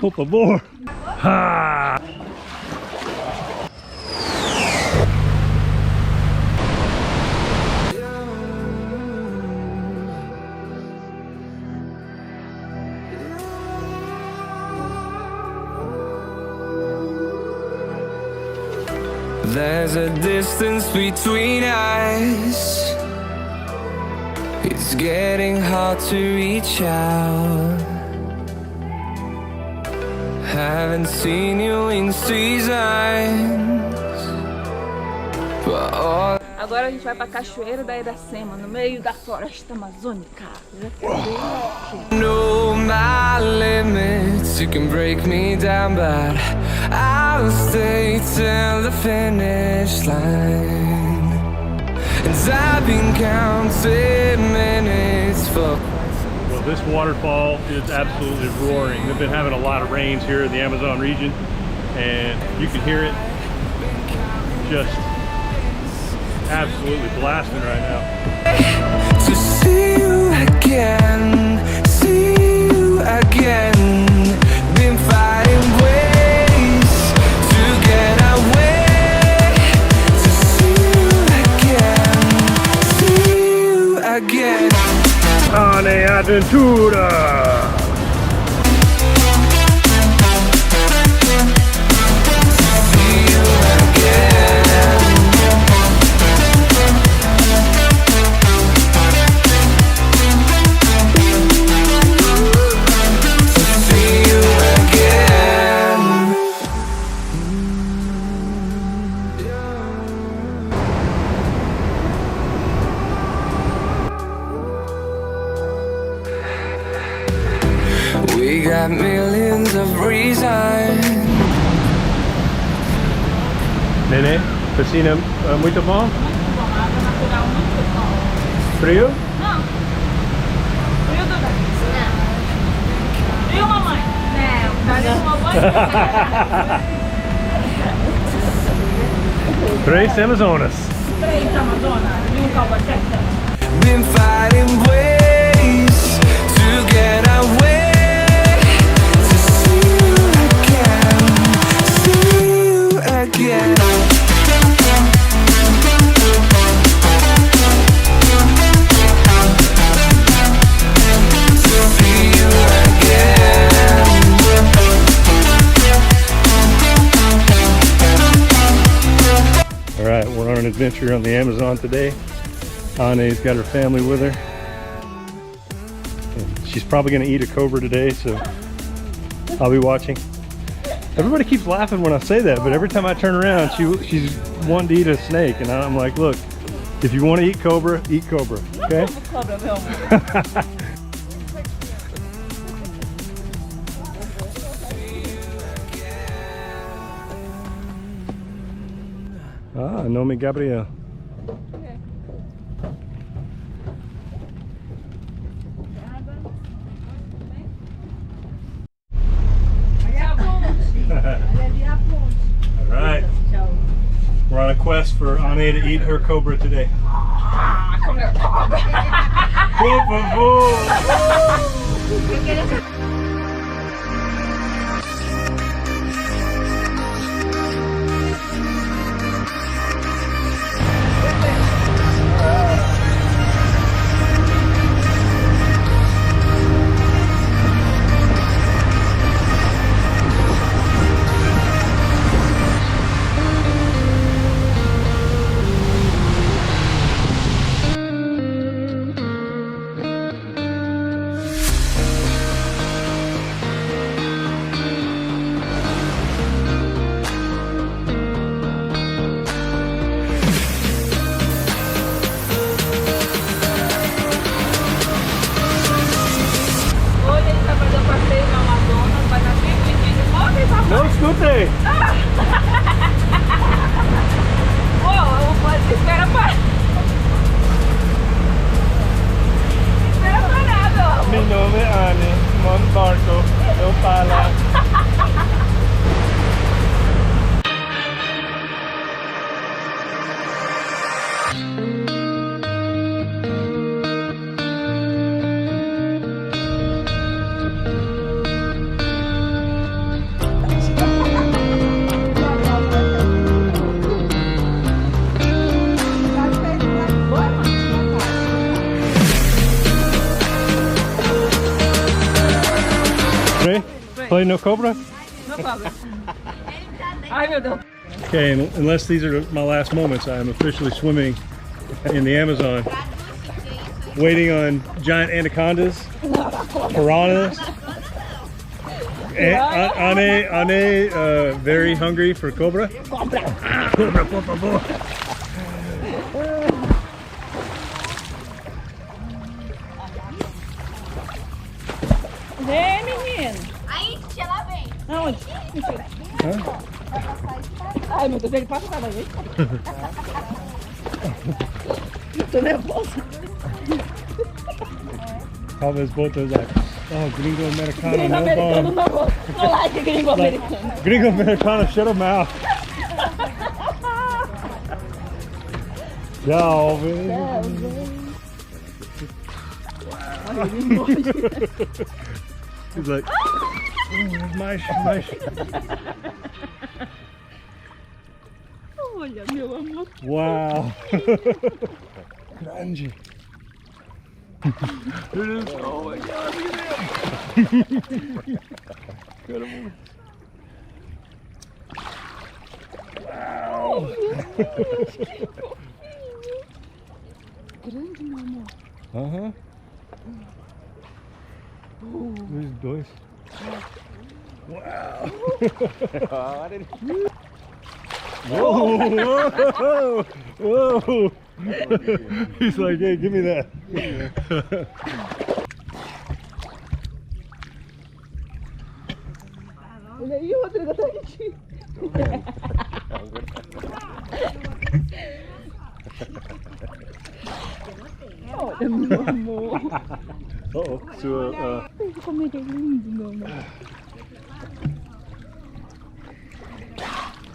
Por favor. Ha! There's a distance between us. It's getting hard to reach out. Haven't seen you in seasons, but all... Agora a gente vai pra Cachoeira da Iracema, no meio da floresta amazônica. Know my limits, you can break me down, but I'll stay till the finish line. And I've been counting minutes for... Well, this waterfall is absolutely roaring. They've been having a lot of rains here in the Amazon region, and you can hear it just absolutely blasting right now. To see you again, see you again. Been finding ways to get away. To see you again. Ane Aventura! We got millions of reasons. Nenê, piscina muito bom? Frio? Não. Frio, Duda? Não. Frio, mamãe? Não. Tá ali com mamãe? 3 Amazonas. 3 Amazonas e calbaceta. Been finding ways to get away. Again. See you again. All right, we're on an adventure on the Amazon today. Ane's got her family with her. And she's probably going to eat a cobra today, so I'll be watching. Everybody keeps laughing when I say that, but every time I turn around, she's wanting to eat a snake, and I'm like, look, if you want to eat cobra, okay? Ah, nome Gabriel. All right, we're on a quest for Ane to eat her cobra today. Come here, cobra. Por favor. Não escutei. Espera parado. Meu nome é Ane, monto barco, eu falo. Spray? Play no cobra? No cobra. Ai, meu Deus. Okay, and unless these are my last moments, I am officially swimming in the Amazon, waiting on giant anacondas, piranhas. Ane, very hungry for cobra. Cobra, por favor. Vem, menino. Aí, tia, lá vem. Aonde? Ai, meu Deus, ele passa cada vez. Tô nervosa. Alves botas like, oh, gringo americano, Gringo no americano, bomb. não like gringo americano. Gringo americano, shut him out. Yeah, Alves. He's like, oh, mais. Olha, meu amor. Wow. Grande. It is. Oh my God, look at him. Wow. Grande, meu amor. Aham. There's dois. Wow. Whoa, whoa. He's like, hey, give me that. Olha aí, o Rodrigo tá aqui. Olha, meu amor. Uh-oh. So, Como é que é lindo, meu amor.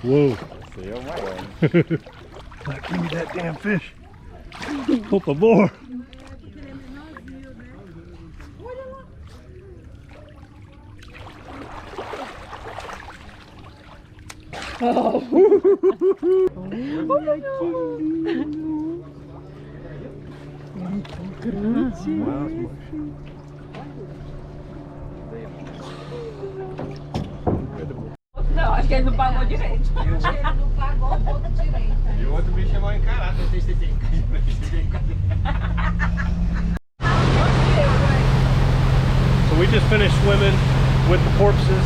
whoa. Like, give me that damn fish. Por favor. Não, acho que ele não pagou direito. Ele não pagou o ponto direito. E o outro bicho é mal encarado. So we just finished swimming with the porpoises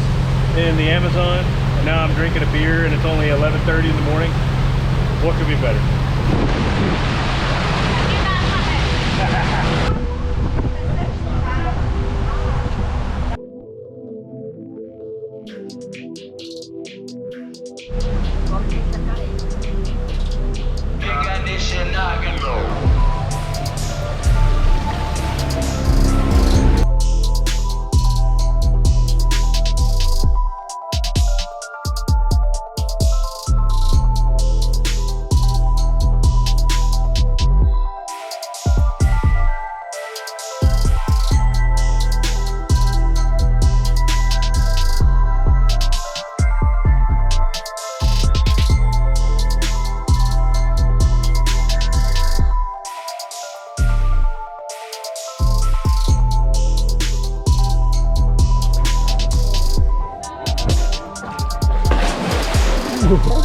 in the Amazon, and now I'm drinking a beer, and it's only 11:30 in the morning. What could be better?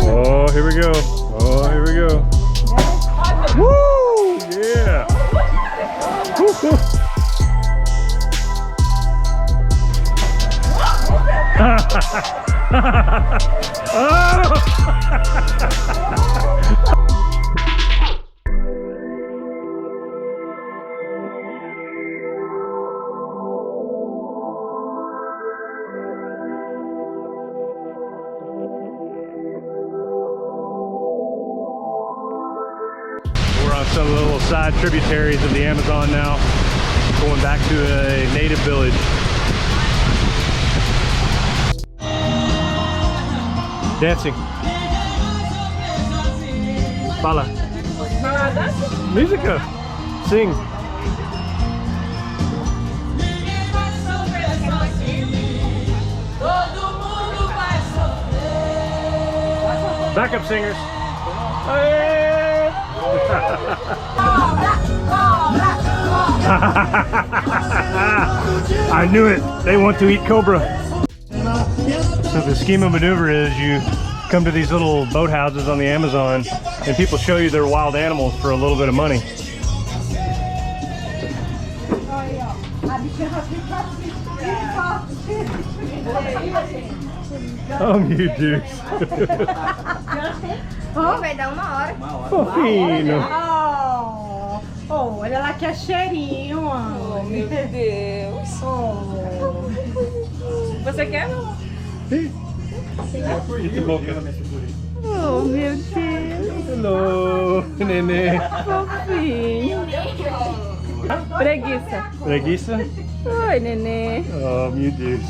Oh, here we go. Oh, here we go. Woo! Yeah. Woo-hoo. We're on some little side tributaries of the Amazon now, going back to a native village. Dancing. Fala. Música. Sing. Backup singers. Hey! Cobra, cobra, I knew it. They want to eat cobra. So the scheme of maneuver is you come to these little boat houses on the Amazon and people show you their wild animals for a little bit of money. Oh, you do. Vai dar uma hora. Fofinho. Oh, olha lá que é cheirinho, Oh, meu Deus. Oh. Você quer? Oh, meu Deus. Hello, nenê. Fofinho. Preguiça. Preguiça? Oi, nenê. Oh, meu Deus.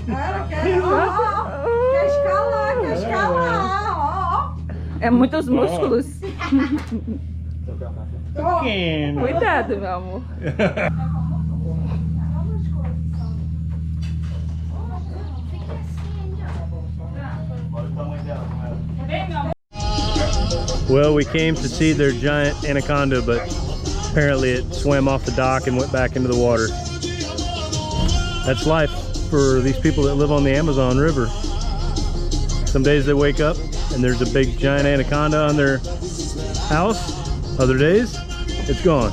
Ela quer escalar, quer escalar. É muitos músculos. Pequeno. Cuidado, meu amor. Well, we came to see their giant anaconda, but apparently it swam off the dock and went back into the water. That's life for these people that live on the Amazon River. Some days they wake up and there's a big giant anaconda on their house. Other days, it's gone.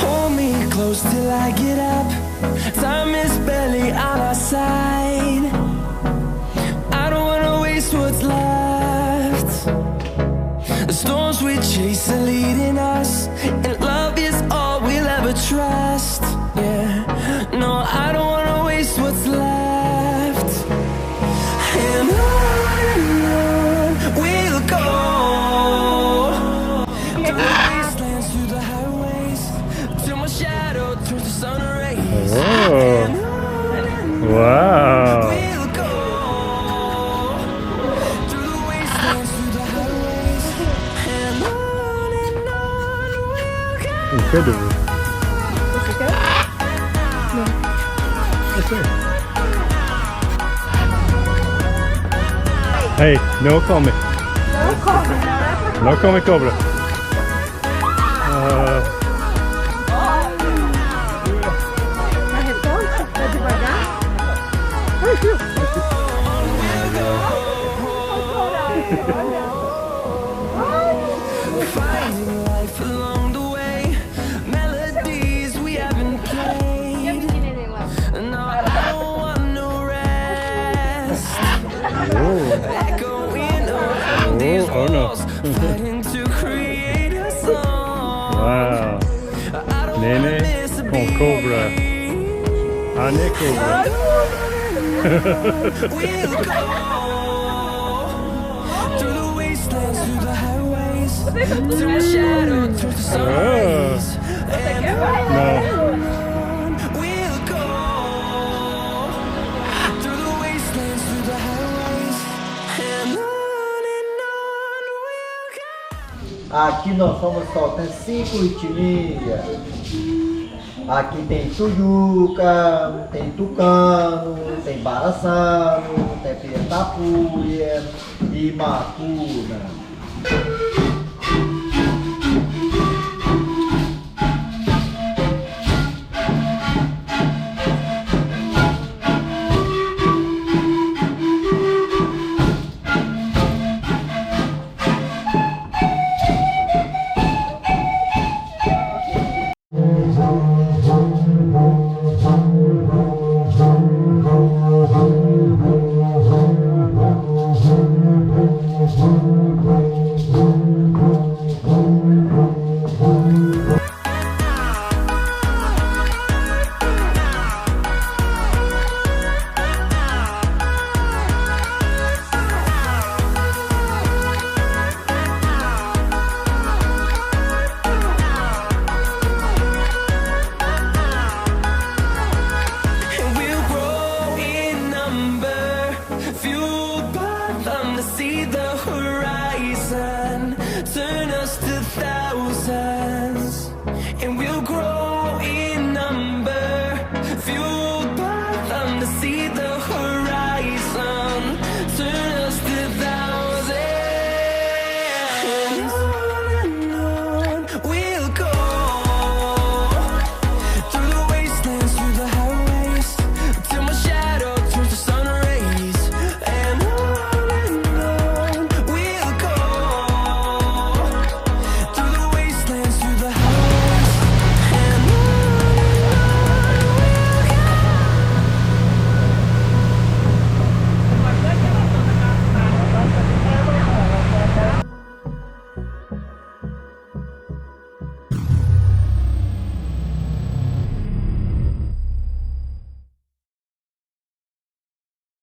Hold me close till I get up. Time is barely on our side. I don't wanna waste what's left. The storms we chase are leading us, and love is all we'll ever trust. Yeah, no, I don't wanna waste what's left. And on we'll go. Through the wastelands, through the highways, till my shadow turns to sun rays. Oh, wow. We'll go through the wastelands, through the highways, and on we'll go. Incredible. Hey, no come. No come cobra. Tá devagar? Finding life along the way, melodies we haven't played. No, I don't want no rest. Echoing around these Oh, no. walls, fighting to create a song. Wow. I don't Nene wanna miss a con beat. cobra. Ane cobra. We'll go through the wastelands, through the highways, till my shadow turns to sun rays. No. We'll go through the wastelands, through the highways, and on we'll go. Aqui nós somos soltando 5 etnias. Aqui tem tuiuca, tem tucano, tem baraçano, tem pietapuia e macuna.